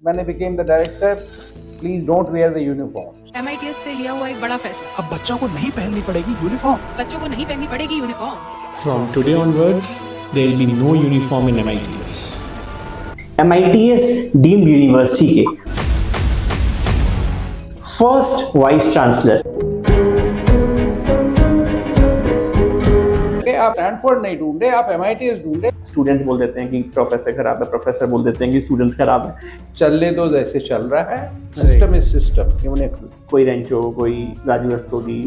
when I became the director, please don't wear the uniform. MITS से लिया हुआ एक बड़ा फैसला। अब बच्चों को नहीं पहननी पड़ेगी यूनिफॉर्म। बच्चों को नहीं पहननी पड़ेगी uniform. From today onwards, there will be no uniform in MITS. MITS deemed university के फर्स्ट वाइस चांसलर। आप स्टैनफोर्ड नहीं ढूंढे, आप MITS ढूंढे। स्टूडेंट्स बोल देते हैं कि प्रोफेसर खराब है, प्रोफेसर बोल देते हैं कि स्टूडेंट्स खराब है। चलने दो जैसे चल रहा है, सिस्टम इज सिस्टम। कोई रेंचो, कोई राजू रस्तोगी।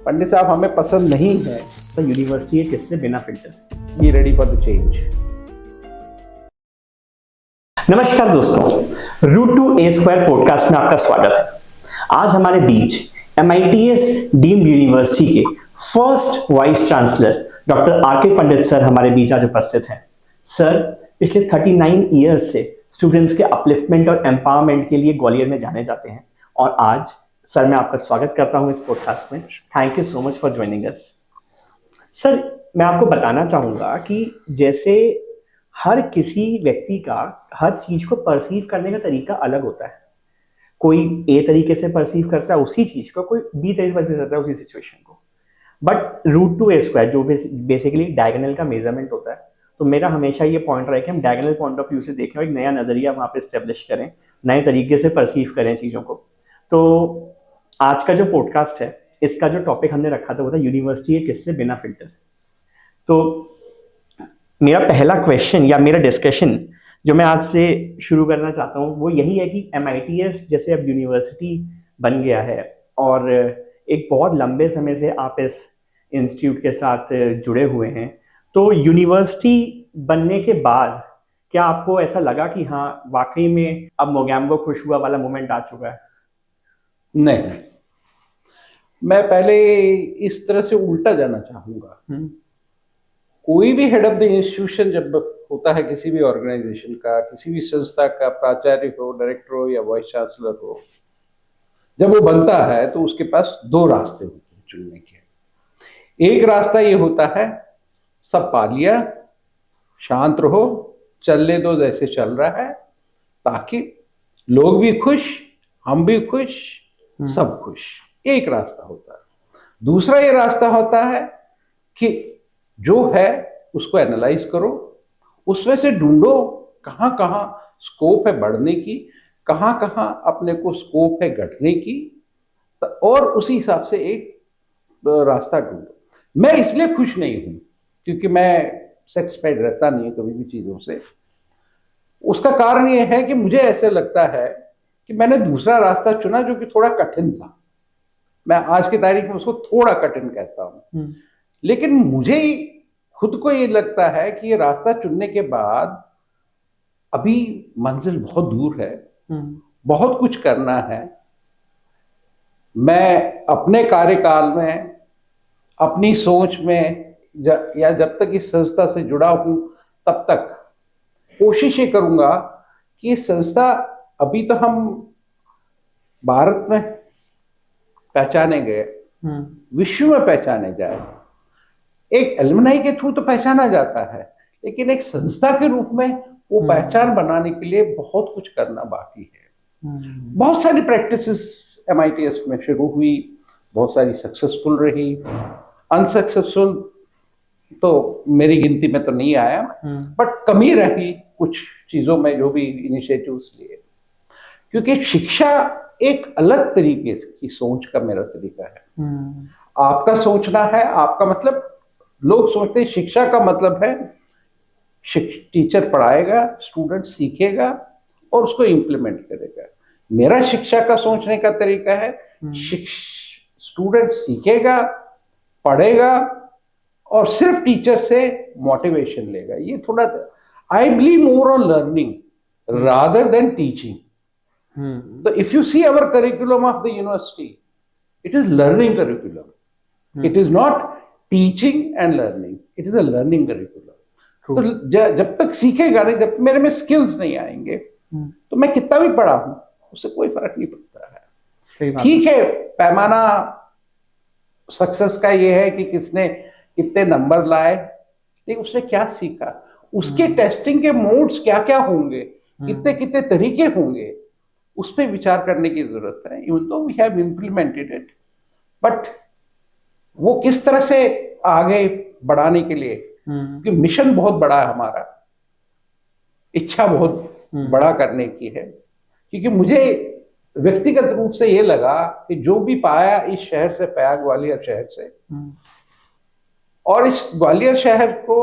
पंडित साहब हमें पसंद नहीं है। तो यूनिवर्सिटी है किससे बिना filter. Be ready for the change. नमस्कार दोस्तों, root to a square podcast में आपका स्वागत है। आज हमारे बीच MITS डीम्ड यूनिवर्सिटी के first vice chancellor doctor R K. Pandit sir हमारे बीच आज उपस्थित हैं। सर पिछले 39 ईयर्स से स्टूडेंट्स के अपलिफ्टमेंट और एम्पावरमेंट के लिए ग्वालियर में जाने जाते हैं और आज सर मैं आपका स्वागत करता हूं इस पॉडकास्ट में। Thank you so much for joining us. Sir मैं आपको बताना चाहूँगा कि जैसे हर किसी व्यक्ति का हर चीज़ को परसीव करने का तरीका अलग होता है। कोई ए तरीके से परसीव करता है उसी चीज़ को, कोई बी तरीके से परसीव करता है उसी सिचुएशन को। But root to a square जो बेसिकली डायगोनल का मेजरमेंट होता है, तो मेरा हमेशा ये पॉइंट रहा है कि हम डायगोनल पॉइंट ऑफ व्यू से देखें और एक नया नज़रिया वहाँ पे इस्टेब्लिश करें, नए तरीके से परसीव करें चीज़ों को। तो आज का जो पॉडकास्ट है, इसका जो टॉपिक हमने रखा था वो था यूनिवर्सिटी है किससे बिना फिल्टर। तो मेरा पहला क्वेश्चन या मेरा डिस्कशन जो मैं आज से शुरू करना चाहता हूँ वो यही है कि MITS जैसे अब यूनिवर्सिटी बन गया है और एक बहुत लंबे समय से आप इस इंस्टीट्यूट के साथ जुड़े हुए हैं, तो यूनिवर्सिटी बनने के बाद क्या आपको ऐसा लगा कि हाँ वाकई में अब मोगैम्बो खुश हुआ वाला मोमेंट आ चुका है? नहीं, मैं पहले इस तरह से उल्टा जाना चाहूंगा। कोई भी हेड ऑफ द इंस्टीट्यूशन जब होता है किसी भी ऑर्गेनाइजेशन का, किसी भी संस्था का, प्राचार्य हो, डायरेक्टर हो या वाइस चांसलर हो, जब वो बनता है तो उसके पास दो रास्ते होते हैं चुनने के। एक रास्ता ये होता है सब पा लिया, शांत रहो, चलने दो जैसे चल रहा है, ताकि लोग भी खुश, हम भी खुश, सब खुश। एक रास्ता होता है। दूसरा ये रास्ता होता है कि जो है उसको एनालाइज करो, उसमें से ढूंढो कहाँ कहाँ स्कोप है बढ़ने की, कहाँ कहाँ अपने को स्कोप है घटने की, और उसी हिसाब से एक रास्ता ढूंढो। मैं इसलिए खुश नहीं हूँ क्योंकि मैं सेटिस्फाइड रहता नहीं कभी भी चीज़ों से। उसका कारण ये है कि मुझे ऐसे लगता है कि मैंने दूसरा रास्ता चुना जो कि थोड़ा कठिन था। मैं आज की तारीख में उसको थोड़ा कठिन कहता हूँ, लेकिन मुझे खुद को ये लगता है कि ये रास्ता चुनने के बाद अभी मंजिल बहुत दूर है, बहुत कुछ करना है। मैं अपने कार्यकाल में, अपनी सोच में या जब तक इस संस्था से जुड़ा हूं तब तक कोशिश ये करूंगा कि ये संस्था, अभी तो हम भारत में पहचाने गए, विश्व में पहचाने जाए। एक एलुमनाई के थ्रू तो पहचाना जाता है, लेकिन एक संस्था के रूप में वो पहचान बनाने के लिए बहुत कुछ करना बाकी है। बहुत सारी प्रैक्टिसेस MITS में शुरू हुई, बहुत सारी सक्सेसफुल रही, अनसक्सेसफुल तो मेरी गिनती में तो नहीं आया, बट कमी रही कुछ चीजों में जो भी इनिशिएटिव्स लिए। क्योंकि शिक्षा एक अलग तरीके की सोच का मेरा तरीका है। आपका सोचना है, आपका मतलब, लोग सोचते हैं शिक्षा का मतलब है टीचर पढ़ाएगा, स्टूडेंट सीखेगा और उसको इम्प्लीमेंट करेगा। मेरा शिक्षा का सोचने का तरीका है स्टूडेंट सीखेगा, पढ़ेगा और सिर्फ टीचर से मोटिवेशन लेगा। ये थोड़ा, I believe more on learning rather than teaching. So if you see our curriculum of the university, it is learning curriculum. It is not teaching and learning. It is a learning curriculum. तो जब तक सीखेगा नहीं, जब मेरे में skills नहीं आएंगे, तो मैं कितना भी पढ़ा हूं उससे कोई फर्क नहीं पड़ता है। ठीक है, पैमाना सक्सेस का ये है कि किसने कितने नंबर लाए, लेकिन उसने क्या सीखा, उसके टेस्टिंग के मोड्स क्या क्या होंगे, कितने कितने तरीके होंगे, उस पर विचार करने की जरूरत है। Even though we have implemented it, but वो किस तरह से आगे बढ़ाने के लिए, क्योंकि मिशन बहुत बड़ा है हमारा, इच्छा बहुत बड़ा करने की है। क्योंकि मुझे व्यक्तिगत रूप से ये लगा कि जो भी पाया इस शहर से पाया, ग्वालियर शहर से, और इस ग्वालियर शहर को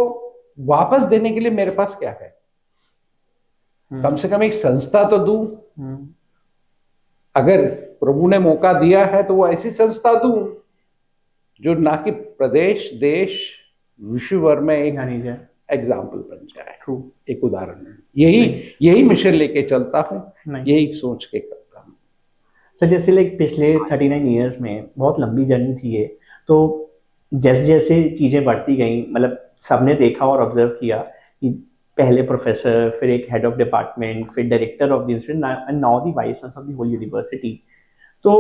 वापस देने के लिए मेरे पास क्या है, कम से कम एक संस्था तो दूं। अगर प्रभु ने मौका दिया है तो वो ऐसी संस्था दूं जो ना कि प्रदेश, देश, विश्व भर में एक एग्जाम्पल बन जाए, एक उदाहरण है। यही मिशन लेके चलता हूँ, यही सोच के करता हूँ। सर जैसे लाइक पिछले 39 ईयर्स में बहुत लंबी जर्नी थी ये, तो जैसे जैसे चीज़ें बढ़ती गई, मतलब सबने देखा और ऑब्जर्व किया कि पहले प्रोफेसर, फिर एक हेड ऑफ डिपार्टमेंट, फिर director of the institute and now the vice chancellor of the whole university. तो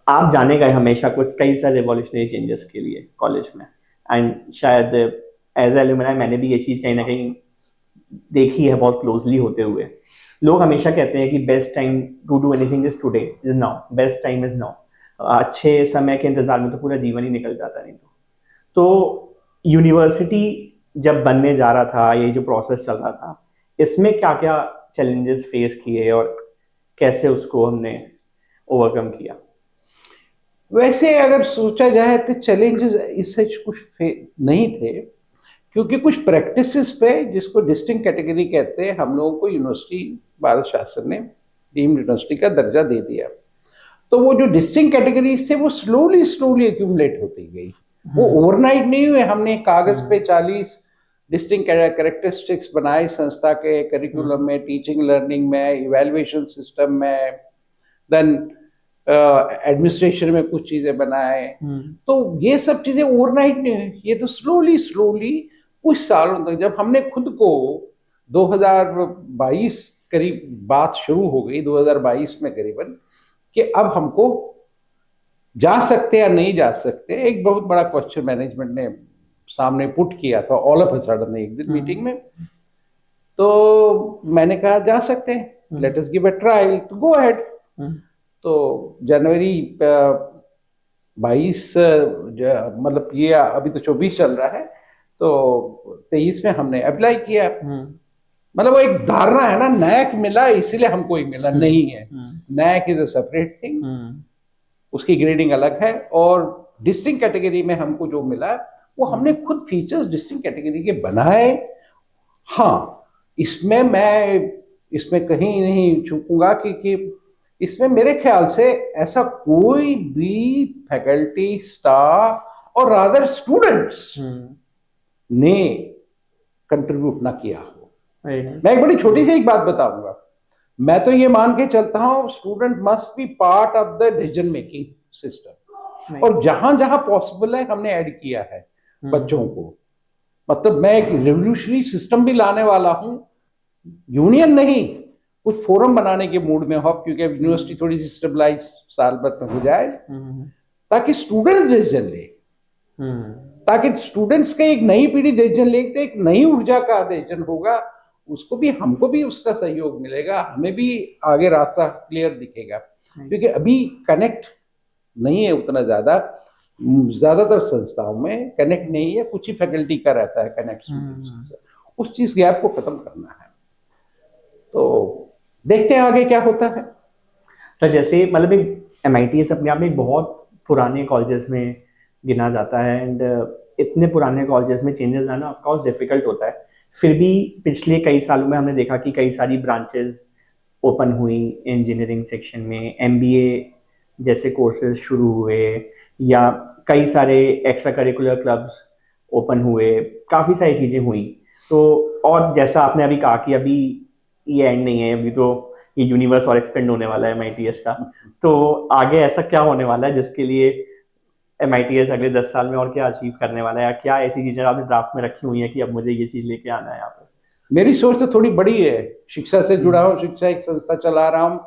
आप जाने गए हमेशा कुछ कई सारे रिवॉल्यूशनरी चेंजेस के लिए कॉलेज में, एंड शायद एज एलुमनाई मैंने भी ये चीज़ कहीं ना कहीं देखी है बहुत क्लोजली होते हुए। लोग हमेशा कहते हैं कि best time to do anything is today, is now, best time is now. अच्छे समय के इंतजार में तो पूरा जीवन ही निकल जाता नहीं। तो यूनिवर्सिटी जब बनने जा रहा था, ये जो प्रोसेस चल रहा था, इसमें क्या क्या चैलेंजेस फेस किए और कैसे उसको हमने ओवरकम किया? वैसे अगर सोचा जाए तो चैलेंजेस इससे कुछ नहीं थे, क्योंकि कुछ प्रैक्टिसेस पे, जिसको डिस्टिंक्ट कैटेगरी कहते हैं, हम लोगों को यूनिवर्सिटी, भारत शासन ने डीम्ड यूनिवर्सिटी का दर्जा दे दिया। तो वो जो डिस्टिंक्ट कैटेगरीज थे वो स्लोली एक्यूमुलेट होती गई, वो ओवरनाइट नहीं हुए। हमने कागज पे 40 डिस्टिंक्ट कैरेक्टरिस्टिक्स बनाए संस्था के करिकुलम में, टीचिंग लर्निंग में, इवैल्यूएशन सिस्टम में, देन एडमिनिस्ट्रेशन में कुछ चीजें बनाए। तो ये सब चीजें ओवरनाइट नहीं हुई, ये तो स्लोली कुछ सालों तक, जब हमने खुद को 2022 करीब बात शुरू हो गई, 2022 में करीबन, कि अब हमको जा सकते या नहीं जा सकते, एक बहुत बड़ा क्वेश्चन मैनेजमेंट ने सामने पुट किया था ऑल ऑफ अ सडन एक दिन मीटिंग में। तो मैंने कहा जा सकते हैं, let us give a trial, तो गो अहेड। तो जनवरी 22, मतलब ये अभी तो 24 चल रहा है, तो 23 में हमने अप्लाई किया। मतलब वो एक धारणा है ना, नैक मिला इसीलिए हमको ही मिला, नहीं है। NAAC is a separate thing, उसकी ग्रेडिंग अलग है। और डिस्टिंक्ट कैटेगरी में हमको जो मिला वो हमने खुद फीचर्स डिस्टिंक्ट कैटेगरी के बनाए। हाँ, इसमें कहीं नहीं चूकूंगा कि इसमें मेरे ख्याल से ऐसा कोई भी फैकल्टी, स्टाफ और रादर स्टूडेंट्स ने कंट्रीब्यूट ना किया हो। मैं एक बड़ी छोटी सी एक बात बताऊंगा, मैं तो ये मान के चलता हूं student must be part of the decision making system, और जहां जहां पॉसिबल है हमने ऐड किया है बच्चों को। मतलब मैं एक रेवोल्यूशनरी सिस्टम भी लाने वाला हूं, यूनियन नहीं, कुछ फोरम बनाने के मूड में हो, क्योंकि अब यूनिवर्सिटी थोड़ी सी स्टेबलाइज साल भर में हो जाए, ताकि स्टूडेंट्स डिसीजन ले, ताकि स्टूडेंट्स के एक नई पीढ़ी डिसीजन ले, एक नई ऊर्जा का डिसीजन होगा, उसको भी, हमको भी उसका सहयोग मिलेगा, हमें भी आगे रास्ता क्लियर दिखेगा। क्योंकि अभी कनेक्ट नहीं है उतना ज्यादातर संस्थाओं में कनेक्ट नहीं है, कुछ ही फैकल्टी का रहता है कनेक्ट। उस चीज गैप को खत्म करना है, तो देखते हैं आगे क्या होता है। सर जैसे मतलब MITS अपने आप में बहुत पुराने कॉलेजेस में गिना जाता है, एंड इतने पुराने कॉलेजेस में चेंजेस लाना ऑफ कोर्स डिफिकल्ट होता है। फिर भी पिछले कई सालों में हमने देखा कि कई सारी ब्रांचेस ओपन हुई इंजीनियरिंग सेक्शन में, MBA जैसे कोर्सेज शुरू हुए, या कई सारे एक्स्ट्रा करिकुलर क्लब्स ओपन हुए, काफ़ी सारी चीज़ें हुई। तो और जैसा आपने अभी कहा कि अभी ये एंड नहीं है, अभी तो ये यूनिवर्स और एक्सपेंड होने वाला है MITS का, तो आगे ऐसा क्या होने वाला है जिसके लिए MITS अगले 10 साल में और क्या अचीव करने वाला है, या क्या ऐसी चीजें आपने ड्राफ्ट में रखी हुई है कि अब मुझे ये चीज लेके आना है यहाँ पे? मेरी सोच तो थोड़ी बड़ी है, शिक्षा से जुड़ा हूँ, शिक्षा एक संस्था चला रहा हूँ।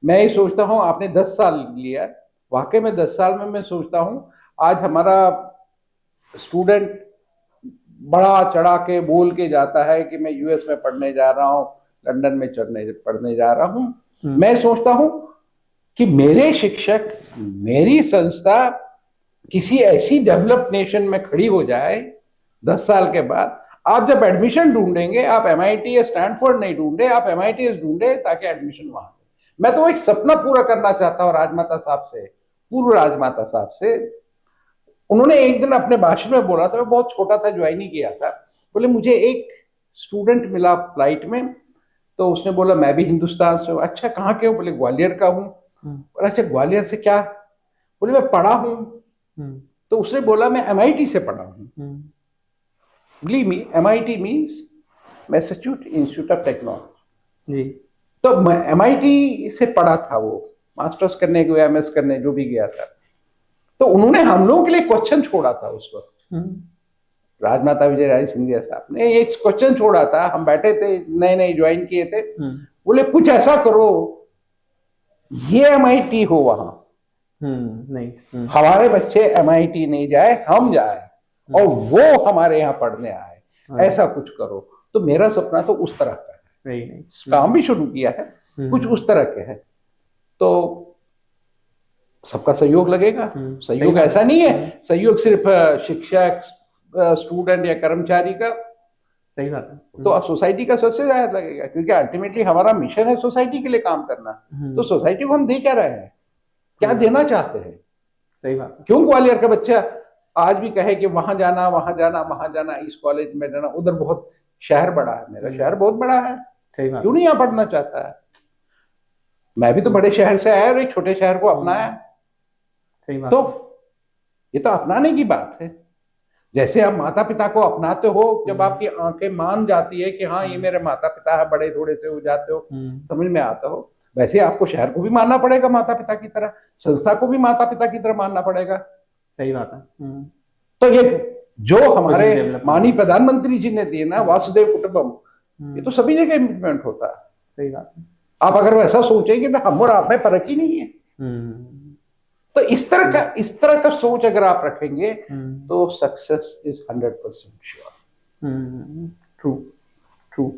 मैं ये सोचता हूँ, आपने 10 साल लिया, वाकई में 10 साल में मैं सोचता हूँ आज हमारा स्टूडेंट बढ़ा चढ़ा के बोल के जाता है कि मैं यूएस में पढ़ने जा रहा हूँ, लंदन में पढ़ने जा रहा हूँ। मैं सोचता हूँ कि मेरे शिक्षक, मेरी संस्था किसी ऐसी डेवलप्ड नेशन में खड़ी हो जाए 10 साल के बाद। आप जब एडमिशन ढूंढेंगे, आप MIT या स्टैनफोर्ड नहीं ढूंढे, आप MITS ढूंढे ताकि एडमिशन वहां। मैं तो एक सपना पूरा करना चाहता हूँ राजमाता साहब से, पूर्व राजमाता साहब से। उन्होंने एक दिन अपने भाषण में बोला था, मैं बहुत छोटा था, ज्वाइन ही किया था, बोले मुझे एक स्टूडेंट मिला फ्लाइट में, तो उसने बोला मैं भी हिंदुस्तान से हूँ। अच्छा कहाँ के हो? बोले ग्वालियर का हूँ। बोला अच्छा ग्वालियर से क्या? बोले मैं पढ़ा हूँ। तो उसने बोला मैं MIT से पढ़ा हूँ। Believe me, MIT means Massachusetts institute of technology. तो MIT से पढ़ा था वो, मास्टर्स करने को या MS करने जो भी गया था। तो उन्होंने हम लोगों के लिए क्वेश्चन छोड़ा था उस वक्त, राजमाता विजय राजे सिंधिया साहब ने एक क्वेश्चन छोड़ा था। हम बैठे थे, नए नए ज्वाइन किए थे, बोले कुछ ऐसा करो ये MIT हो वहां, नहीं हमारे बच्चे MIT नहीं जाए, हम जाए और वो हमारे यहाँ पढ़ने आए, ऐसा कुछ करो। तो मेरा सपना तो उस तरह का है, काम भी शुरू किया है, कुछ उस तरह के है। तो सबका सहयोग लगेगा। सहयोग ऐसा नहीं है सहयोग सिर्फ शिक्षक, स्टूडेंट या कर्मचारी का। सही बात है। तो अब सोसाइटी का सबसे ज्यादा लगेगा, क्योंकि अल्टीमेटली हमारा मिशन है सोसाइटी के लिए काम करना। तो सोसाइटी को हम दे क्या रहे हैं, क्या देना चाहते हैं? सही बात है। क्यों ग्वालियर का बच्चा आज भी कहे कि वहां जाना, वहां जाना, वहां जाना, इस कॉलेज में जाना, उधर बहुत शहर बड़ा है, मेरा शहर बहुत बड़ा है, सही बात। क्यों नहीं यहाँ पढ़ना चाहता है? मैं भी तो बड़े शहर से आया और एक छोटे शहर को अपनाया। सही बात। तो ये तो अपनाने की बात है। जैसे आप माता पिता को अपनाते हो, जब आपकी आंखें मान जाती है कि हाँ ये मेरे माता पिता है, बड़े थोड़े से हो जाते हो, समझ में आता हो, वैसे आपको शहर को भी मानना पड़ेगा माता पिता की तरह, संस्था को भी माता पिता की तरह मानना पड़ेगा। सही बात है। तो ये जो हमारे माननीय प्रधानमंत्री जी ने दिए ना, वासुदेव कुटुंबकम, ये तो सभी जगह इम्प्लीमेंट होता है। सही बात है। आप अगर वैसा सोचेंगे तो हम और आप में फर्क ही नहीं है। तो इस तरह का सोच अगर आप रखेंगे तो सक्सेस इज 100% श्योर। ट्रू।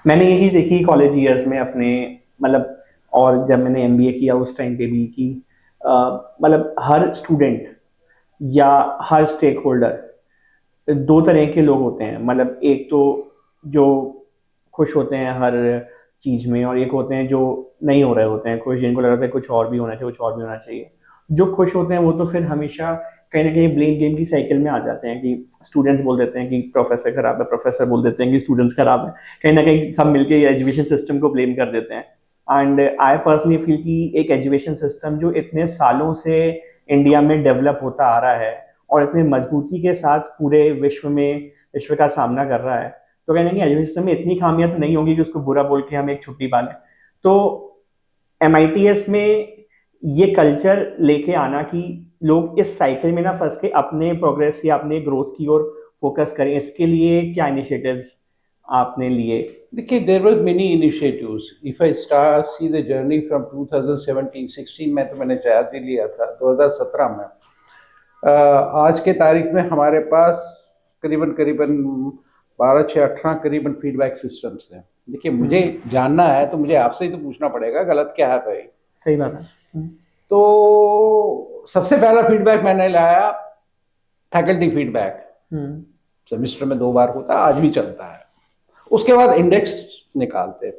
मैंने ये चीज देखी कॉलेज ईयर्स में अपने, मतलब, और जब मैंने MBA किया उस टाइम पे भी, कि मतलब हर स्टूडेंट या हर स्टेक होल्डर दो तरह के लोग होते हैं। मतलब एक तो जो खुश होते हैं हर चीज में, और एक होते हैं जो नहीं हो रहे होते हैं खुश, जिनको लग रहा है कुछ और भी होना चाहिए, कुछ और भी होना चाहिए। जो खुश होते हैं वो तो फिर हमेशा कहीं ना कहीं ब्लेम गेम की साइकिल में आ जाते हैं, कि स्टूडेंट्स बोल देते हैं कि प्रोफेसर खराब है, प्रोफेसर बोल देते हैं कि स्टूडेंट्स खराब है, कहीं ना कहीं सब मिलके एजुकेशन सिस्टम को ब्लेम कर देते हैं। एंड आई पर्सनली फील कि एक एजुकेशन सिस्टम जो इतने सालों से इंडिया में डेवलप होता आ रहा है और इतने मजबूती के साथ पूरे विश्व का सामना कर रहा है, तो कहीं ना कहीं एजुकेशन सिस्टम में इतनी खामियां तो नहीं होंगी कि उसको बुरा बोल के हम एक छुट्टी पा लें। तो MITS में ये कल्चर लेके आना कि लोग इस साइकिल में ना फंस के अपने प्रोग्रेस या अपने ग्रोथ की ओर फोकस करें, इसके लिए क्या इनिशिएटिव्स आपने लिए? देखिए, there was many initiatives. If I start see the journey from 2017-16 में, तो मैंने चार्ज लिया था 2017 में। आज के तारीख में हमारे पास करीबन 12-18 करीबन फीडबैक सिस्टम्स हैं। देखिए, मुझे जानना है तो मुझे आपसे ही तो पूछना पड़ेगा गलत क्या है भाई। सही बात है। तो सबसे पहला फीडबैक मैंने लाया फैकल्टी फीडबैक, सेमेस्टर में 2 बार होता, आज भी चलता है। उसके बाद इंडेक्स निकालते,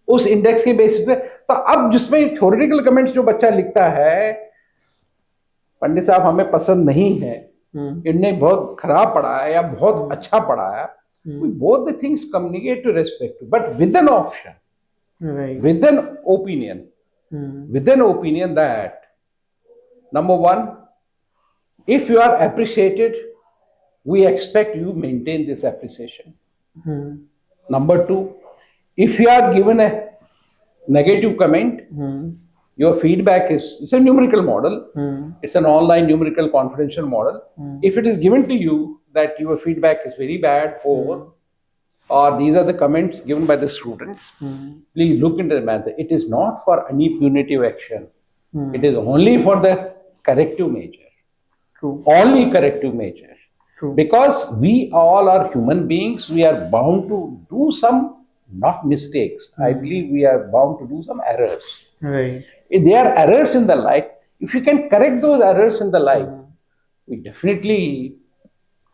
उस इंडेक्स के बेसिस पे। तो अब जिसमें थ्योरेटिकल कमेंट्स जो बच्चा लिखता है, पंडित साहब हमें पसंद नहीं है, इनने बहुत खराब पढ़ा है या बहुत अच्छा पढ़ा है, both the things communicate to respect, but with an option, with an opinion, that number one, if you are appreciated, we expect you maintain this appreciation. Number two, if you are given a negative comment, your feedback it's a numerical model, it's an online numerical confidential model. If it is given to you that your feedback is very bad, or these are the comments given by the students, please look into the matter. It is not for any punitive action. It is only for the corrective measure. True. Only corrective measure. True. Because we all are human beings, we are bound to do some, not mistakes. I believe we are bound to do some errors. Right. If there are errors in the life, if you can correct those errors in the life, we definitely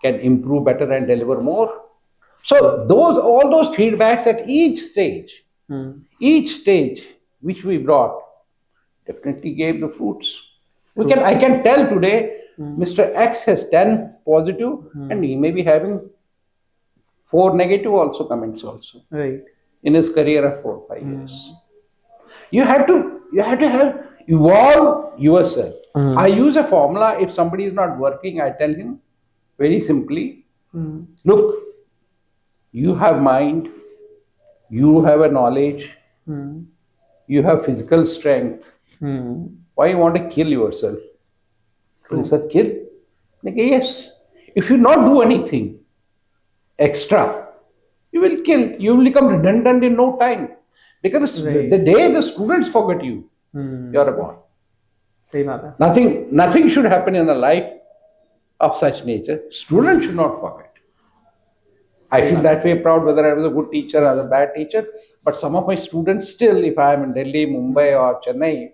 can improve better and deliver more. So all those feedbacks at each stage which we brought definitely gave the fruits. I can tell today, Mr. X has 10 positive, and he may be having 4 negative also comments also Right. in his career of 4 5 years. You have to have evolve yourself. I use a formula. If somebody is not working, I tell him very simply, look, you have mind, you have a knowledge, you have physical strength. Why you want to kill yourself? So he said, kill? Like, yes. If you not do anything extra, you will kill. You will become redundant in no time. Because Right. the day the students forget you, you are gone. सही बात है. Nothing should happen in a life of such nature. Students should not forget. I feel that way proud whether I was a good teacher or a bad teacher. But some of my students still, if I am in Delhi, Mumbai or Chennai,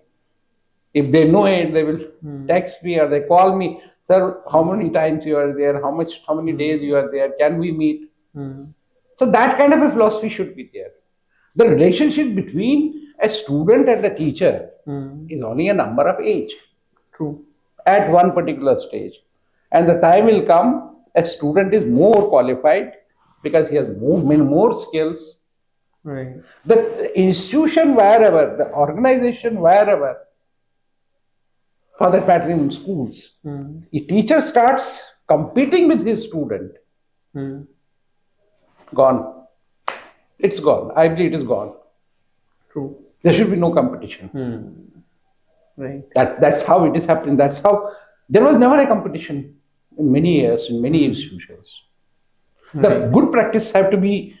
if they know it, they will text me or they call me, sir, how many times you are there? How many days you are there? Can we meet? So that kind of a philosophy should be there. The relationship between a student and a teacher is only a number of age. True. At one particular stage. And the time will come, a student is more qualified because he has more skills. Right. The institution wherever, the organization wherever, for that matter in schools, a teacher starts competing with his student, gone. It's gone. I believe it is gone. True. There should be no competition. Right. That's how it is happening. That's how there was never a competition in many years in many institutions. The good practice have to be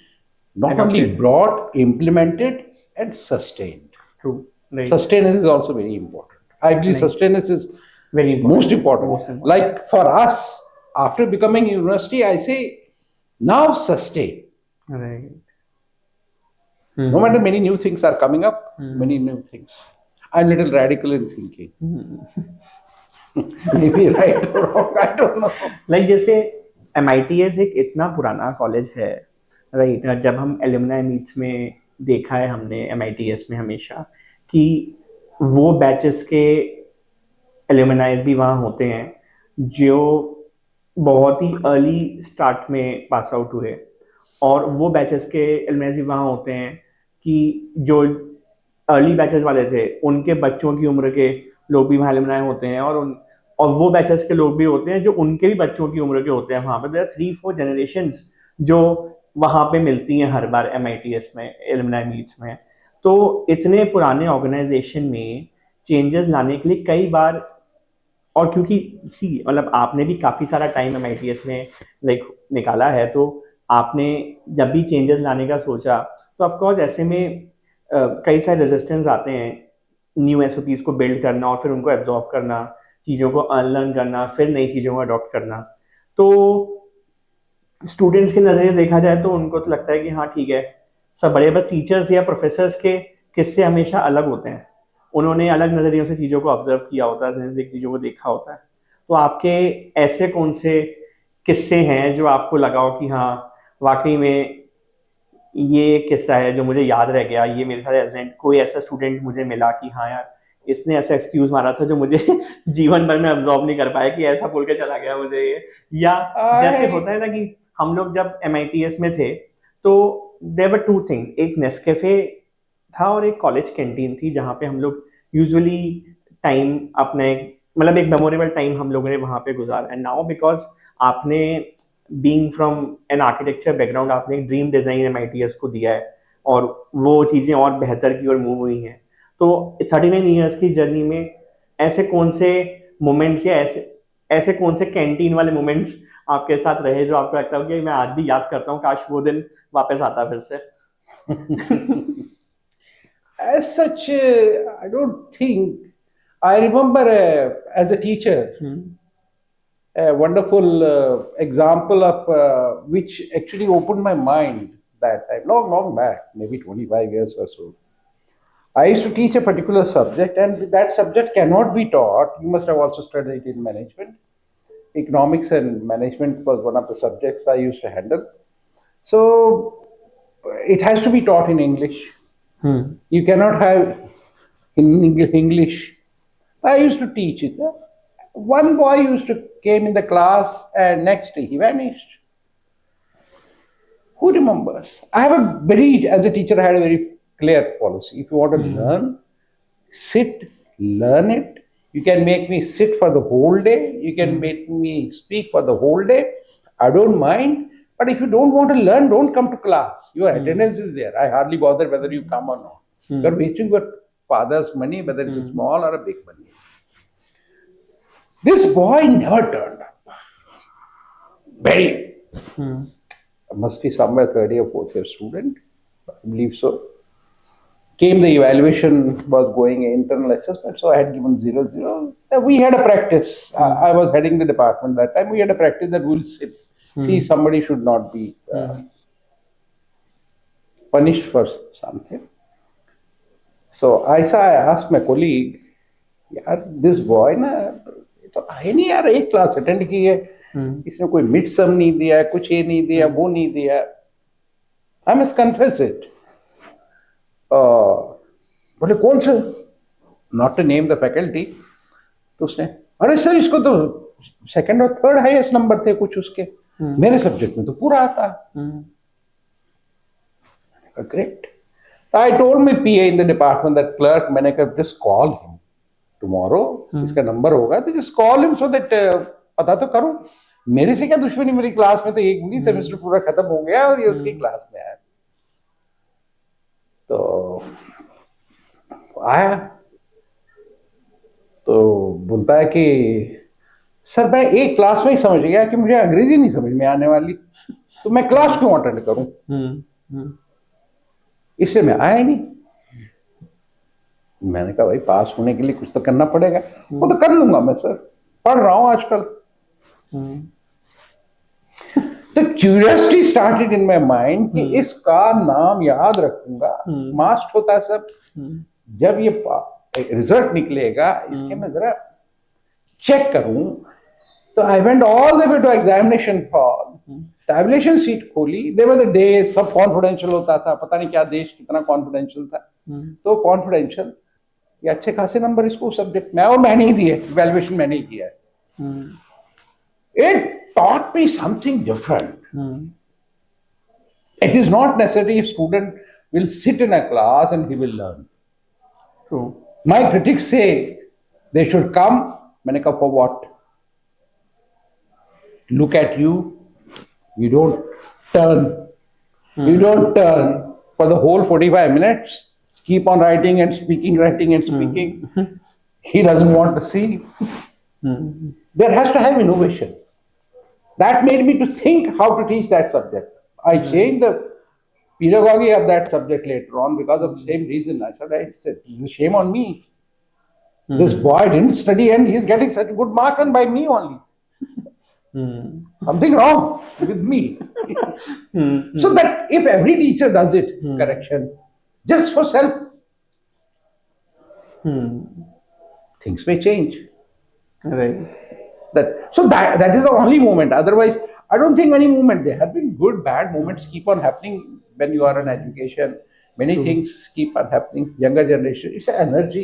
not only brought, implemented, and sustained. True. Right. Sustenance is also very important. I believe sustenance is Very important. most important. Like for us, after becoming university, I say now sustain. Right. No matter many new things are coming up, many new things. I'm a little radical in thinking. Maybe right or wrong, I don't know. Like जैसे MITS एक इतना पुराना college है, right. जब हम alumni meets में देखा है हमने MITS में हमेशा कि वो बैचेस के एलुमनाइज भी वहाँ होते हैं जो बहुत ही अर्ली स्टार्ट में पास आउट हुए, और वो बैचेस के एलुमनाइज भी वहाँ होते हैं कि जो अर्ली बैचेस वाले थे उनके बच्चों की उम्र के लोग भी वहाँ एलुमनाई होते हैं, और वो बैचेस के लोग भी होते हैं जो उनके भी बच्चों की उम्र के होते हैं वहाँ पे. देयर आर 3-4 जनरेशंस जो वहाँ पे मिलती हैं हर बार MITS में एलुमनाई मीट्स में. तो इतने पुराने ऑर्गेनाइजेशन में चेंजेस लाने के लिए कई बार, और क्योंकि मतलब आपने भी काफ़ी सारा टाइम MITS में निकाला है, तो आपने जब भी चेंजेस लाने का सोचा तो ऑफकोर्स ऐसे में कई सारे रेजिस्टेंस आते हैं न्यू SOPs को बिल्ड करना और फिर उनको एब्जॉर्ब करना, चीज़ों को अनलर्न करना, फिर नई चीज़ों को अडॉप्ट करना. तो स्टूडेंट्स के नज़रिए देखा जाए तो उनको तो लगता है कि हाँ ठीक है, सब बड़े बड़े टीचर्स या प्रोफेसर्स के किस्से हमेशा अलग होते हैं, उन्होंने अलग नज़रियों से चीज़ों को ऑब्जर्व किया होता है, चीज़ों को देखा होता है. तो आपके ऐसे कौन से किस्से हैं जो आपको लगा हो कि हाँ वाकई में ये किस्सा है जो मुझे याद रह गया, ये मेरे साथ कोई ऐसा स्टूडेंट मुझे मिला कि हाँ यार इसने ऐसा एक्सक्यूज मारा था जो मुझे जीवन भर में अब्जॉर्ब नहीं कर पाया कि ऐसा बोल के चला गया मुझे ये. या जैसे होता है ना कि हम लोग जब MITS में थे तो देयर वर 2 थिंग्स, एक नेस्कैफे था और एक कॉलेज कैंटीन थी जहाँ पे हम लोग यूजुअली टाइम अपने मतलब एक मेमोरेबल टाइम हम लोगों ने वहाँ पे गुजारा. एंड नाउ बिकॉज आपने being from an architecture background आपने एक ड्रीम डिज़ाइन MITS को दिया है और वो चीज़ें और बेहतर की ओर मूव हुई हैं. तो 39 ईयर्स की जर्नी में ऐसे कौन से मोमेंट्स या ऐसे कौन से कैंटीन वाले मोमेंट्स आपके साथ रहे जो आपको लगता हो कि मैं आज भी याद करता हूँ, काश वो दिन वापस आता फिर से? As such, I don't think. I remember as a teacher, a wonderful example of which actually opened my mind that time, long, long back, maybe 25 years or so. I used to teach a particular subject, and that subject cannot be taught. You must have also studied in management. Economics and management was one of the subjects I used to handle. So it has to be taught in English. You cannot have in English. I used to teach it. One boy used to came in the class, and next day he vanished. Who remembers? I have a very, as a teacher, I had a very clear policy. If you want to learn, sit, learn it. You can make me sit for the whole day. You can make me speak for the whole day. I don't mind. But if you don't want to learn, don't come to class. Your attendance is there. I hardly bother whether you come or not. You're wasting your father's money, whether it's small or a big money. This boy never turned up. Very. Must be somewhere third year, fourth year student. I believe so. Came the evaluation, was going internal assessment, so I had given 0-0. We had a practice. I was heading the department that time. We had a practice that we'll sit. See, somebody should not be punished for something. So I asked my colleague, this boy ना तो है नहीं यार, एक class attend की है, इसने कोई मिड सम नहीं दिया, कुछ ये नहीं दिया, वो नहीं दिया. I must confess it. बोले कौन सा, not to name the faculty. तो उसने, अरे सर इसको तो सेकंड और थर्ड हाईएस्ट नंबर थे कुछ उसके, मेरे सब्जेक्ट में तो पूरा आता. Great. I told my PA in the department, that clerk, मैंने कहा just call him tomorrow. इसका नंबर होगा तो just call him so that पता तो करूं. मेरे से क्या दुश्मनी, मेरी क्लास में तो एक भी सेमेस्टर पूरा खत्म हो गया और ये उसकी क्लास में आया. तो आया तो बोलता है कि सर मैं एक क्लास में ही समझ गया कि मुझे अंग्रेजी नहीं समझ में आने वाली, तो मैं क्लास क्यों अटेंड करूं. इसलिए मैं आया ही नहीं. मैंने कहा भाई पास होने के लिए कुछ तो करना पड़ेगा. वो तो कर लूंगा मैं सर, पढ़ रहा हूं आजकल. तो curiosity started in my mind कि इसका नाम याद रखूंगा. मास्ट होता है सब. जब ये रिजल्ट निकलेगा इसके मैं जरा चेक करूं. तो I went all the way to examination hall. Tabulation sheet खोली. देयर वर द डे, सब कॉन्फिडेंशियल होता था, पता नहीं क्या देश कितना कॉन्फिडेंशियल था. तो कॉन्फिडेंशियल, ये अच्छे खासे नंबर इसको सब्जेक्ट में, और मैंने ही दिए, इवैल्यूएशन मैंने ही किया है. It taught me something different. It is not necessary a student will sit in a class and he will learn. True. My critics say they should come. मैंने कहा for what? Look at you. You don't turn. You don't turn for the whole 45 minutes. Keep on writing and speaking, writing and speaking. He doesn't want to see. There has to have innovation. That made me to think how to teach that subject. I changed the pedagogy of that subject later on because of the same reason. I said, it's a shame on me. This boy didn't study and he's getting such good marks, and by me only. Something wrong with me. So that if every teacher does it, correction, just for self, things may change. Right. That is the only moment. Otherwise, I don't think any moment. There have been good, bad moments keep on happening when you are in education. Many things keep on happening. Younger generation, it's energy.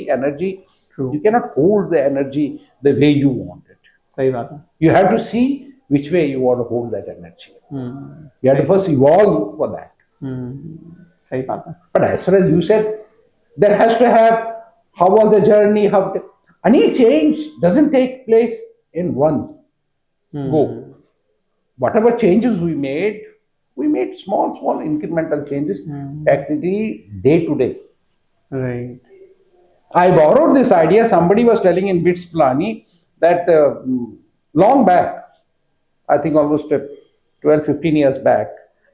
True. You cannot hold the energy the way you want it. सही बात है. You have to see which way you want to hold that energy. You have to first evolve for that. सही बात है. But as far as you said, there has to have, how was the journey? Any change doesn't take place in one go. Whatever changes we made small incremental changes, practically day to day. Right. I borrowed this idea. Somebody was telling in BITS Pilani that long back, I think almost 12-15 years back,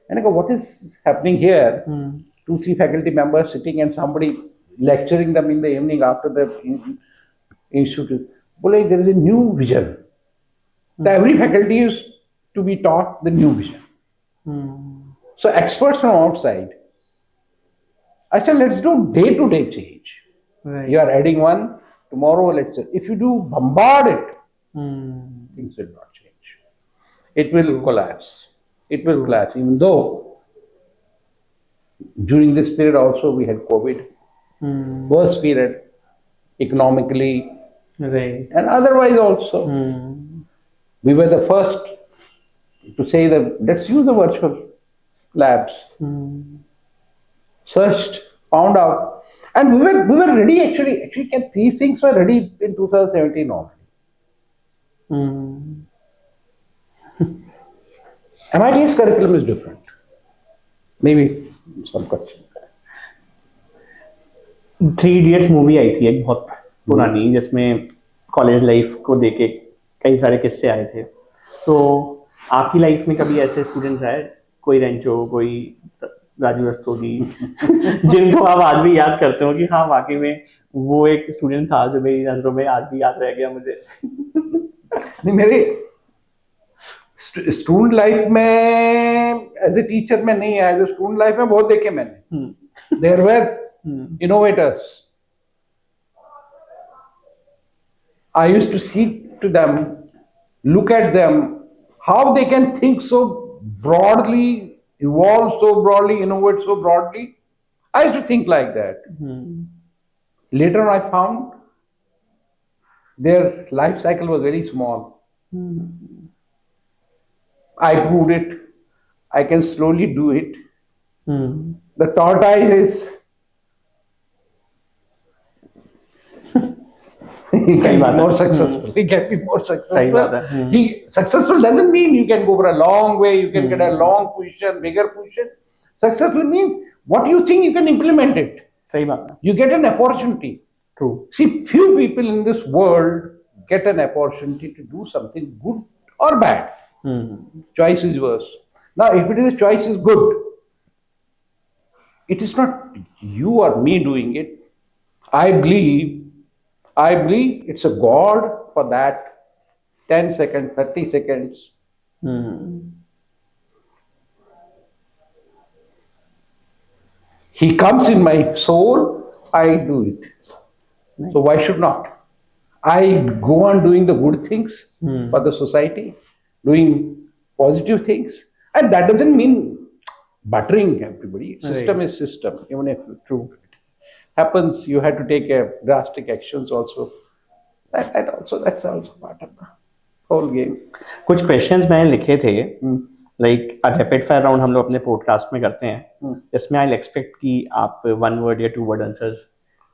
and I go, what is happening here? 2-3 faculty members sitting and somebody lecturing them in the evening after the institute. There is a new vision. Every faculty is to be taught the new vision. So experts from outside, I said, let's do day-to-day change. Right. You are adding one, tomorrow let's say. If you do bombard it, things will not change. It will collapse. It will collapse, even though during this period also we had COVID, worst period economically Right. and otherwise also. We were the first to say that let's use the virtual labs. Searched, found out, and we were ready actually. Actually, these things were ready in 2017 already. MIT's curriculum is different. Maybe some question. Three Idiots movie आई थी एक बहुत पुरानी, जिसमें college life को देके कई सारे किस्से आए थे। तो आपकी लाइफ में कभी ऐसे स्टूडेंट्स आए, कोई रेंचो, कोई राजू रस्तोगी, जिनको आप आज भी याद करते हो कि हाँ वाकई में वो एक स्टूडेंट था जो मेरी नजरों में आज भी याद रह गया मुझे? नहीं, मेरे स्टूडेंट लाइफ में एज ए टीचर में नहीं आया, जो स्टूडेंट लाइफ में बहुत देखे मैंने। There were innovators. I used to see to them, look at them, how they can think so broadly, evolve so broadly, innovate so broadly. I used to think like that. Later on, I found their life cycle was very small. I proved it. I can slowly do it. The tortoise is he can be more successful. He can be more successful. He successful doesn't mean you can go for a long way, you can get a long position, bigger position. Successful means what you think you can implement it. सही बात है। You get an opportunity. True. See, few people in this world get an opportunity to do something good or bad. Choice is worse. Now, if it is a choice is good, it is not you or me doing it. I believe it's a God for that 10 seconds, 30 seconds. He comes in my soul, I do it. Nice. So why should not? I go on doing the good things for the society, doing positive things. And that doesn't mean buttering everybody. System is system. Even if true happens, you have to take a drastic actions also. That's also part of the whole game. कुछ questions मैंने लिखे थे, like rapid fire round हम लोग अपने podcast में करते हैं, इसमें आई एक्सपेक्ट कि आप 1 वर्ड या 2 वर्ड आंसर्स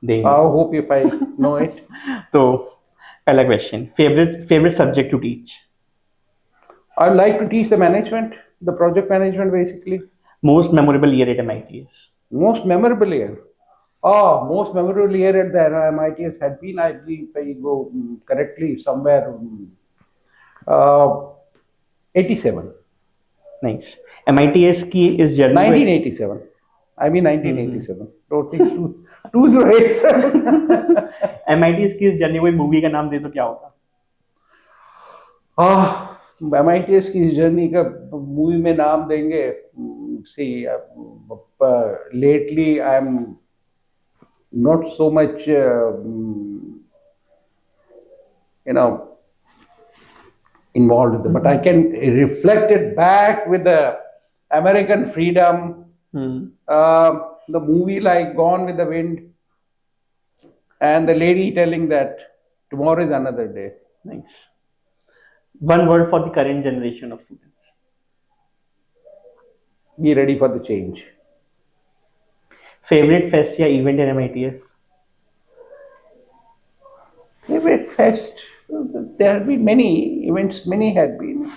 देंगे। I hope if I know it. तो पहला question, favourite subject to teach? I like to teach the management, the project management basically. Most memorable year at MITS? Most memorable year. Most memorable year at the MITS had been, I believe, if I go correctly, somewhere 87. Nice. MITS की इस journey 1987. I mean 1987. Don't think two's right. MITS की इस journey कोई movie का नाम दे तो क्या होगा? MITS की जर्नी का मूवी में नाम देंगे। See, lately I am not so much, involved with it, but I can reflect it back with the American Freedom, the movie like Gone with the Wind, and the lady telling that tomorrow is another day. Nice. One word for the current generation of students? Be ready for the change. Favorite fest या event in MITS? Favorite fest? There have been many events, many had been.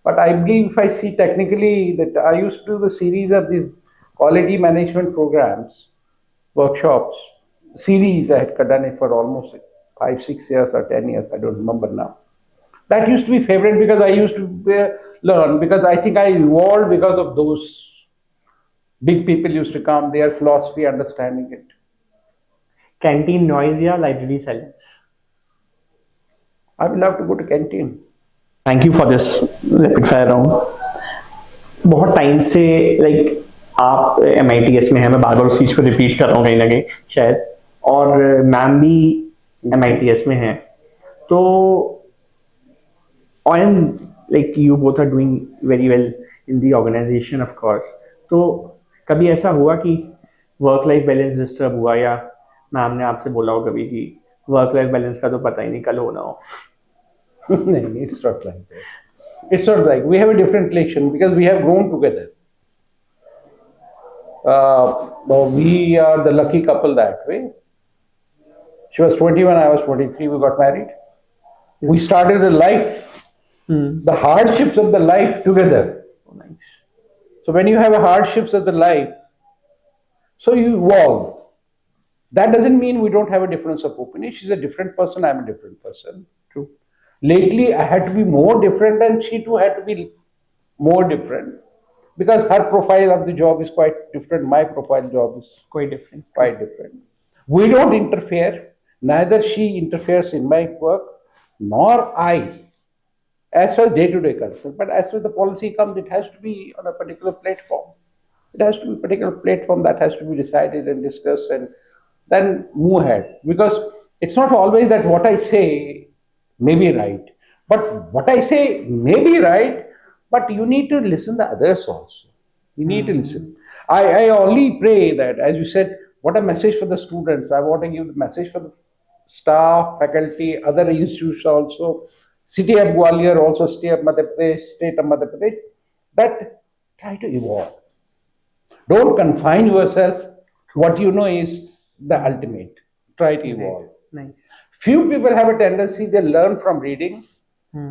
But I believe if I see technically that I used to do the series of these quality management programs, workshops, series. I had done it for almost 5, 6 years or 10 years, I don't remember now. That used to be favorite because I used to learn, because I think I evolved because of those big people used to come, their philosophy, understanding it. Canteen noise या library silence? I would love to go to canteen. Thank you for this rapid fire round. बहुत time से like आप MITS में हैं, मैं बार बार उस चीज़ को repeat कर रहा हूँ कहीं ना कहीं शायद, और मैम भी MITS में हैं, तो and like you both are doing very well in the organization of course, तो कभी ऐसा हुआ कि वर्क लाइफ बैलेंस डिस्टर्ब हुआ, या मैम ने आपसे बोला हो कभी कि वर्क लाइफ बैलेंस का तो पता ही नहीं कल होना हो? No, it's not like that. It's not like we have a different relation because we have grown together. We are the lucky couple that way. She was 21, I was 43, we got married. We started a life, the hardships of the life together. Oh, nice. So when you have a hardships of the life, so you evolve. That doesn't mean we don't have a difference of opinion. She's a different person, I'm a different person. True. Lately, I had to be more different, and she too had to be more different because her profile of the job is quite different. My profile job is Quite different. quite different. We don't interfere. Neither she interferes in my work, nor I, as far as day-to-day concern. But as far as the policy comes, it has to be on a particular platform. It has to be a particular platform that has to be decided and discussed, and then move ahead. Because it's not always that what I say may be right, but what I say may be right, but you need to listen to others also. You need to listen. I only pray that, as you said, what a message for the students. I want to give the message for the staff, faculty, other institutions also, city of Gwalior, also state of Madhya Pradesh, that try to evolve. Don't confine yourself. What you know is the ultimate. Try to evolve. Nice. Few people have a tendency, they learn from reading.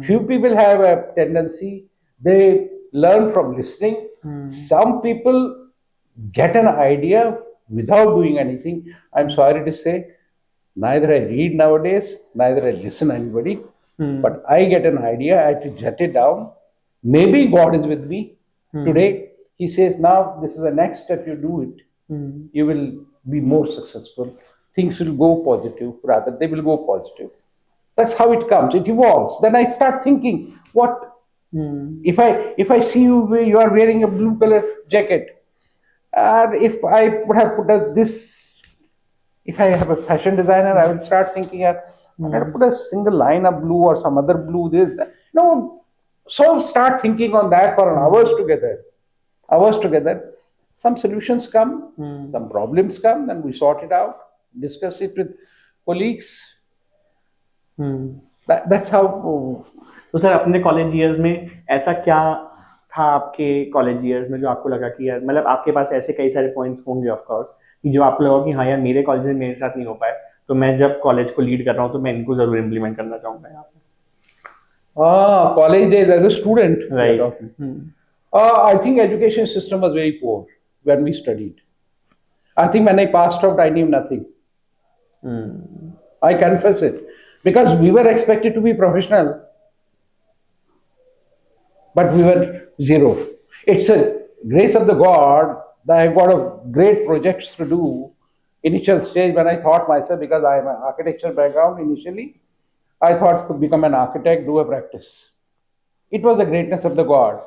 Few people have a tendency, they learn from listening. Some people get an idea without doing anything. I'm sorry to say, neither I read nowadays, neither I listen to anybody. But I get an idea, I have to jot it down. Maybe God is with me. Today, He says, now this is the next step, you do it. You will be more successful. Things will go positive, rather, they will go positive. That's how it comes, it evolves. Then I start thinking, what if I see you are wearing a blue color jacket, or if I would have put this, if I have a fashion designer, I will start thinking, I have put a single line of blue or some other blue, this, that. No, so start thinking on that for hours together. Some solutions come, some problems come, then we sort it out, discuss it with colleagues. That's how. तो sir अपने college years में ऐसा क्या था आपके college years में जो आपको लगा कि यार, मतलब आपके पास ऐसे कई सारे पॉइंट्स होंगे ऑफ कोर्स कि जो आपको लगा कि हाँ यार मेरे कॉलेज में मेरे साथ नहीं हो पाए, तो मैं जब कॉलेज को लीड कर रहा हूँ तो मैं इनको जरूर इम्प्लीमेंट करना चाहूँगा यहाँ पे? College days as a student. Right. I think education system was very poor when we studied. I think when I passed out, I knew nothing. I confess it. Because we were expected to be professional, but we were zero. It's a grace of the God that I got a great projects to do. Initial stage when I thought myself, because I have an architecture background initially, I thought to become an architect, do a practice. It was the greatness of the God.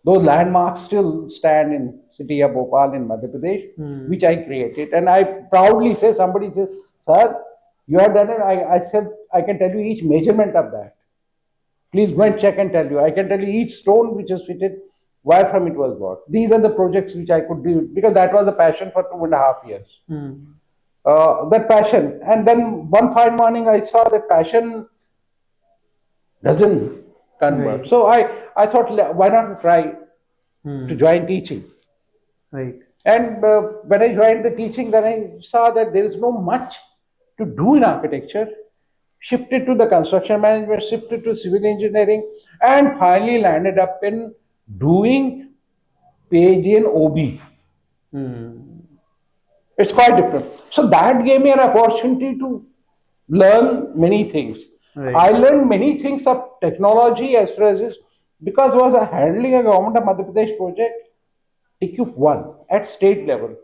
Those landmarks still stand in city of Bhopal in Madhya Pradesh, which I created. And I proudly say, somebody says, sir, you have done it. I said, I can tell you each measurement of that. Please go and check and tell you. I can tell you each stone which is fitted, where from it was bought. These are the projects which I could do, because that was the passion for 2.5 years. That passion. And then one fine morning I saw that passion doesn't convert. Right. So I thought, why not try to join teaching? Right. And when I joined the teaching, then I saw that there is no much to do in architecture. Shifted to the construction management, shifted to civil engineering, and finally landed up in doing PhD in OB. It's quite different. So that gave me an opportunity to learn many things. Right. I learned many things of technology as far as this, because I was handling a government of Madhya Pradesh project, TQ1 at state level.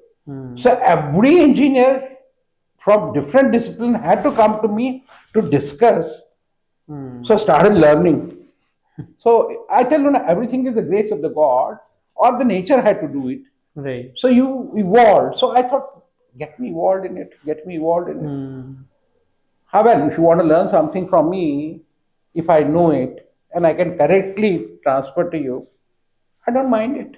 So every engineer from different discipline had to come to me to discuss. So I started learning. So I tell you, everything is the grace of the God, or the nature had to do it. Right. So you evolved. So I thought, get me involved in it. Get me involved in it. However, if you want to learn something from me, if I know it and I can correctly transfer to you, I don't mind it.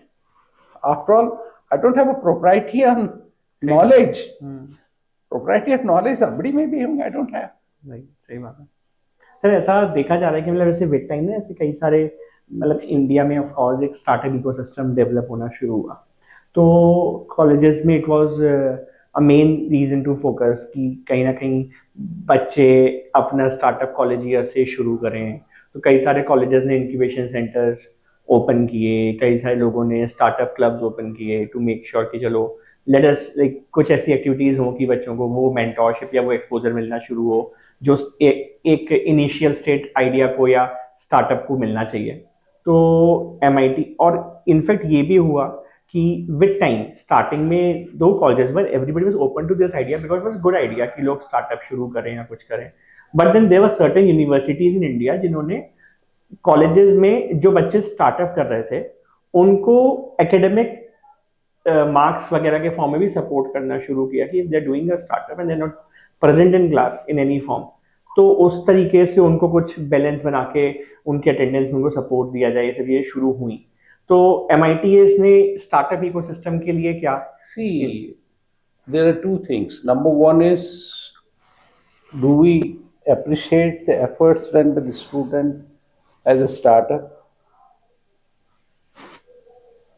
After all, I don't have a propriety on knowledge. Propriety of knowledge, somebody may be having, I don't have. Right. सही बात है sir. ऐसा देखा जा रहा है कि मतलब ऐसे विद टाइम में ऐसे कई सारे मतलब इंडिया में ऑफ कोर्स एक स्टार्टअप इकोसिस्टम डेवलप होना शुरू हुआ। तो कॉलेजेस में it was a main reason to focus कि कहीं ना कहीं बच्चे अपना स्टार्टअप कॉलेज ईयर से शुरू करें। तो कई सारे कॉलेजेस ने इंक्यूबेशन सेंटर्स ओपन किए, कई सारे लोगों ने स्टार्टअप क्लब्स ओपन किए टू मेक श्योर कि चलो लेट अस लाइक कुछ ऐसी एक्टिविटीज़ हो कि बच्चों को वो मेंटोरशिप या वो एक्सपोजर मिलना शुरू हो जो एक इनिशियल स्टेट आइडिया को या स्टार्टअप को मिलना चाहिए। तो MIT और इनफैक्ट ये भी हुआ कि विद टाइम स्टार्टिंग में दो colleges were everybody was open to this idea because it was good idea कि लोग स्टार्टअप शुरू करें या कुछ करें। But then there were certain universities in India जिन्होंने कॉलेजेस में जो बच्चे स्टार्टअप कर रहे थे उनको एकेडमिक मार्क्स वगैरह के फॉर्म में भी सपोर्ट करना शुरू किया कि they are doing a startup and they are not present in class in any form. तो उस तरीके से उनको कुछ बैलेंस बना के उनके अटेंडेंस में उनको सपोर्ट दिया जाए, ये सब ये शुरू हुई। तो MITS ने स्टार्टअप इकोसिस्टम के लिए क्या? See, there are two things. Number one is, do we appreciate the efforts done by the student as a startup?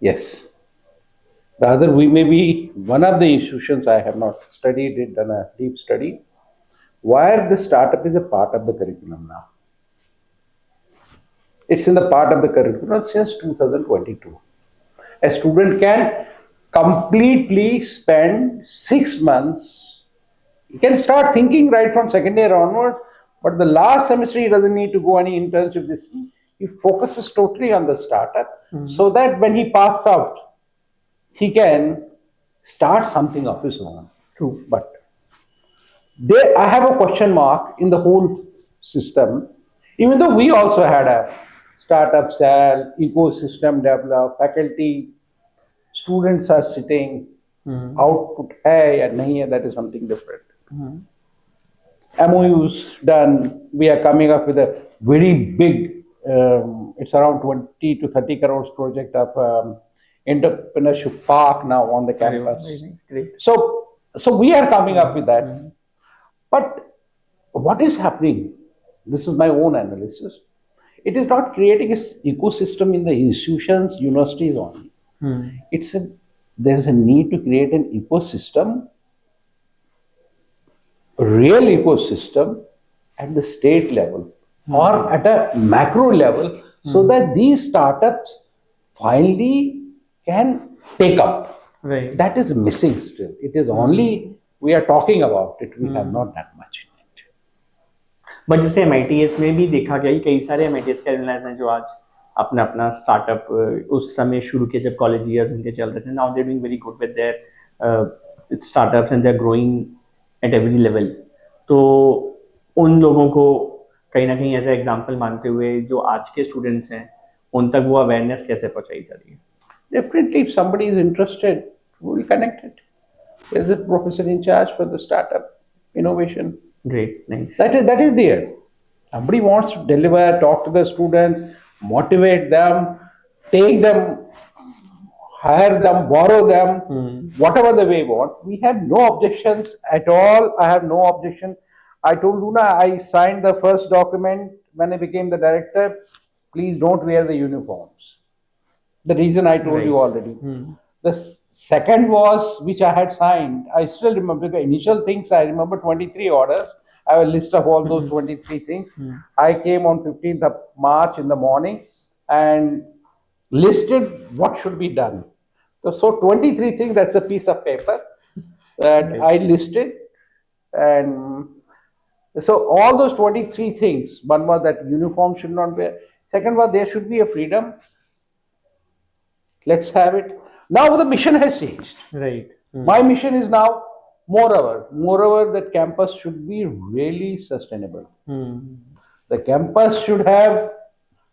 Yes. Rather, we may be one of the institutions, I have not studied it, done a deep study, where the startup is a part of the curriculum now. It's in the part of the curriculum since 2022. A student can completely spend 6 months. He can start thinking right from second year onward, but the last semester he doesn't need to go any internship. This he focuses totally on the startup, so that when he passes out, he can start something of his own. True. But there, I have a question mark in the whole system. Even though we also had a startup cell, ecosystem developed, faculty, students are sitting, output hai ya nahi hai, that is something different. MOUs done, we are coming up with a very big, it's around 20 to 30 crores project of entrepreneurship park now on the campus. Very nice, great. So we are coming up with that. But what is happening? This is my own analysis. It is not creating an ecosystem in the institutions, universities only. There is a need to create an ecosystem, a real ecosystem at the state level or at a macro level, so that these startups finally can take up. Right. That is missing still. It is only we are talking about it. We have not done much in it. But जैसे MITS में भी देखा गया कि कई सारे MITS के analyst हैं जो आज अपना अपना स्टार्टअप उस समय शुरू किए जब कॉलेज ईयर्स उनके चल रहे थे। Now they doing very good with their startups and they are growing at every level. तो उन लोगों को कहीं ना कहीं ऐसा एग्जांपल मानते हुए जो आज के स्टूडेंट्स हैं उन तक वो अवेयरनेस कैसे पहुंचाई जा रही है? Definitely, if somebody is interested, we will connect it. There is a professor in charge for the startup innovation. Great, nice. That is there. Somebody wants to deliver, talk to the students, motivate them, take them, hire them, borrow them, whatever the way you want. We have no objections at all. I have no objection. I told Luna, I signed the first document when I became the director. Please don't wear the uniforms. The reason I told you already. The second was, which I had signed, I still remember the initial things, I remember 23 orders. I have a list of all those 23 things. I came on 15th of March in the morning and listed what should be done. So 23 things, that's a piece of paper that I listed. And so all those 23 things, one was that uniform should not wear. Second was there should be a freedom. Let's have it. Now the mission has changed. Right. My mission is now, moreover, that campus should be really sustainable. The campus should have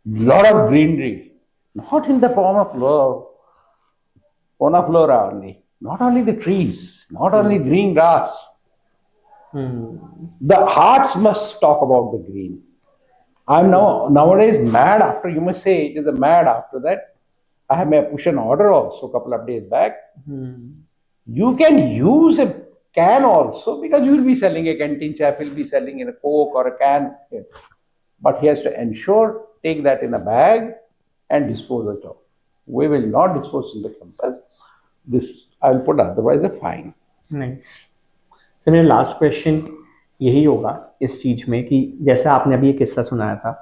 lot of greenery, not in the form of fauna flora only, not only the trees, not only green grass. The hearts must talk about the green. I'm now nowadays mad after, you must say it is a mad after that. I may push an order also a couple of days back. You can use a can also, because you will be selling, a canteen chap will be selling in a Coke or a can. But he has to ensure, take that in a bag and dispose it of. We will not dispose in the campus. This I will put otherwise a fine. नहीं sir, मेरा last question यही होगा इस चीज में कि जैसे आपने अभी एक किस्सा सुनाया था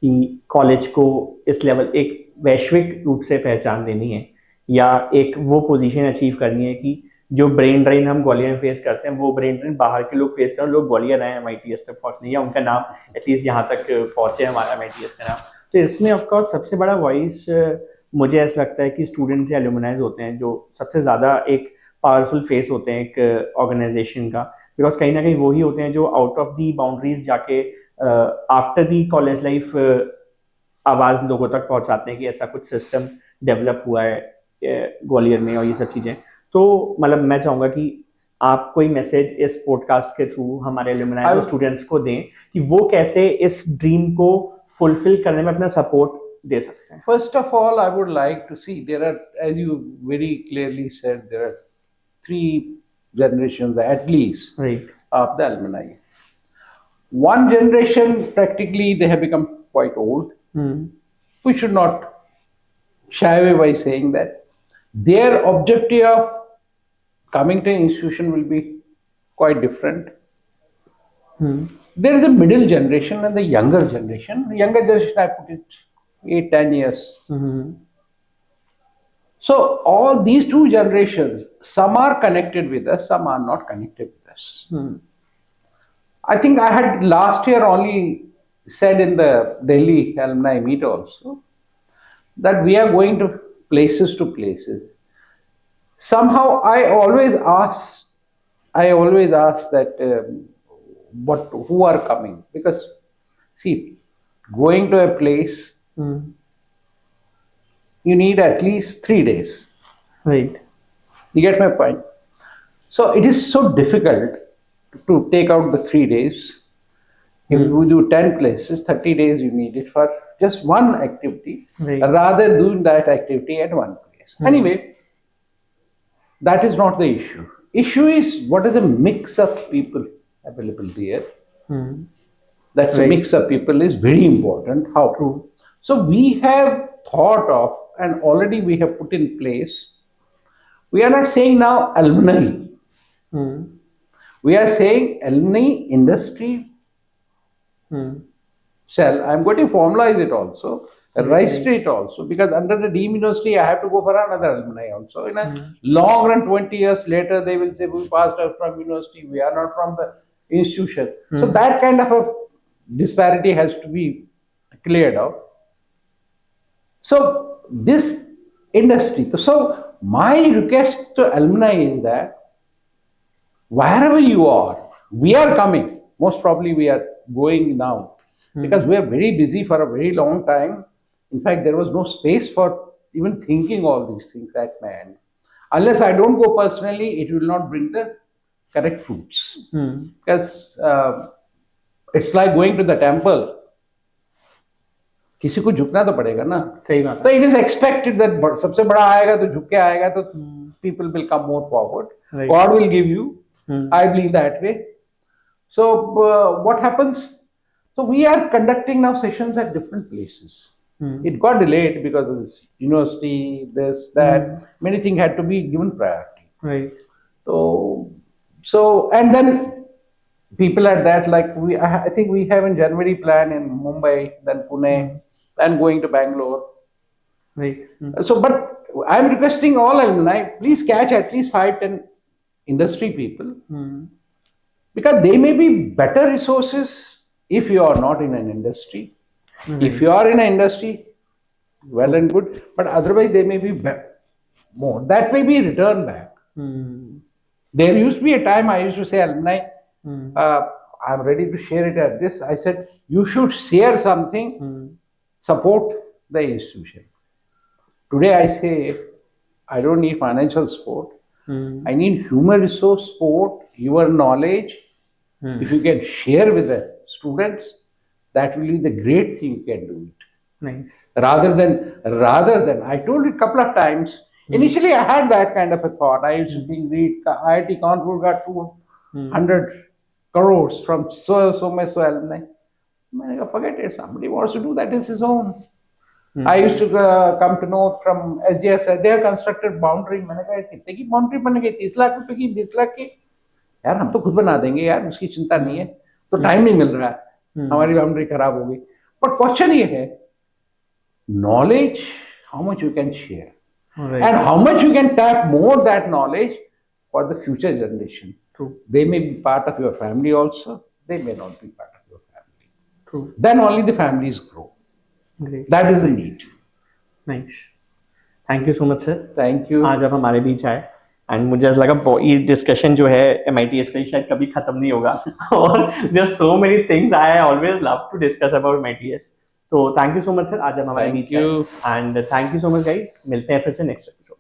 कि कॉलेज को इस लेवल, एक वैश्विक रूप से पहचान देनी है या एक वो पोजीशन अचीव करनी है कि जो ब्रेन ड्रेन हम ग्वालियर में फेस करते हैं वो ब्रेन ड्रेन बाहर के लोग फेस करें, लोग ग्वालियर आए MITS तक पहुंचने, या उनका नाम एटलीस्ट यहाँ तक पहुंचे हमारा MITS का नाम। तो इसमें ऑफकोर्स सबसे बड़ा वॉइस मुझे ऐसा लगता है कि स्टूडेंट्स या एलुमनाइज होते हैं, जो सबसे ज़्यादा एक पावरफुल फेस होते हैं एक ऑर्गेनाइजेशन का, बिकॉज कहीं ना कहीं वही होते हैं जो आउट ऑफ दी बाउंड्रीज जाके आफ्टर दी कॉलेज लाइफ आवाज़ लोगों तक पहुंचाते हैं कि ऐसा कुछ सिस्टम डेवलप हुआ है ग्वालियर में और ये सब चीज़ें। तो मतलब मैं चाहूँगा कि आप कोई मैसेज इस पॉडकास्ट के थ्रू हमारे एलुमनाई और स्टूडेंट्स को दें कि वो कैसे इस ड्रीम को फुलफिल करने में अपना सपोर्ट दे सकते हैं। First of all, I would like to see, there are, as you very clearly said, there are 3 generations at least of the alumni. One generation, practically, they have become quite old. We should not shy away by saying that. Their objective of coming to an institution will be quite different. There is a middle generation and the younger generation. The younger generation, I put it 8-10 years. So all these 2 generations, some are connected with us, some are not connected with us. I think I had last year only said in the Delhi alumni meet also that we are going to places. Somehow I always ask that who are coming, because see, going to a place, you need at least 3 days. Right. You get my point? So it is so difficult to take out the 3 days. If you do 10 places, 30 days you need it for just one activity, rather than doing that activity at one place. Anyway, that is not the issue. Issue is what is the mix of people available there. That's a mix of people is very important. How true? So we have thought of, and already we have put in place. We are not saying now alumni. We are saying alumni industry cell. I'm going to formalize it also, register it also, because under the Deemed University, I have to go for another alumni also. In a long run, 20 years later, they will say, we passed out from university, we are not from the institution. So that kind of a disparity has to be cleared out. So this industry, so my request to alumni is that wherever you are, we are coming. Most probably we are going now because we are very busy for a very long time. In fact, there was no space for even thinking all these things at my end. Unless I don't go personally, it will not bring the correct fruits. Because it's like going to the temple. किसी को झुकना तो पड़ेगा ना। सही बात है। So it is expected that सबसे बड़ा आएगा तो झुक के आएगा तो people will come more forward. Right. God will give you. I believe that way. So what happens? So we are conducting now sessions at different places. It got delayed because of this university, this, that. Many things had to be given priority. Right. So and then people at that, like I think we have in January plan in Mumbai, then Pune, then going to Bangalore. Right. So, but I'm requesting all alumni, please catch at least 5-10 industry people, because they may be better resources if you are not in an industry. If you are in an industry, well and good, but otherwise they may be more. That may be returned back. There used to be a time I used to say, alumni, I'm ready to share it at this. I said, you should share something support the institution. Today I say I don't need financial support. I need human resource support, your knowledge. If you can share with the students, that will be the great thing you can do it. Nice. Rather than I told it a couple of times. Initially, I had that kind of a thought. I used to think, read IIT Kanpur got 200 crores from so much so alumni. I forget it. Somebody wants to do that is his own. I used to come to know from SJS, they have constructed boundary. मैंने कहा कितने की boundary बन गई, 30 लाख रुपए की, 20 लाख की, यार हम तो खुद बना देंगे यार, उसकी चिंता नहीं है, तो टाइम नहीं मिल रहा है, हमारी बाउंड्री खराब हो गई. बट क्वेश्चन ये है, knowledge, how much you can share, and how much you can tap more that knowledge for the future generation. True. They may be part of your family also, they may not be part of your family. True. Then only the families grow. Great. That is the need. Nice. Thank you so much, sir. Thank you. आज आप हमारे बीच आए and मुझे ऐसा लगा ये discussion जो है MITS पे शायद कभी खत्म नहीं होगा और there are so many things I always love to discuss about MITS. तो thank you so much sir, आज आप हमारे Thank बीच आए you. And thank you so much guys. मिलते हैं फिर से नेक्स्ट एपिसोड.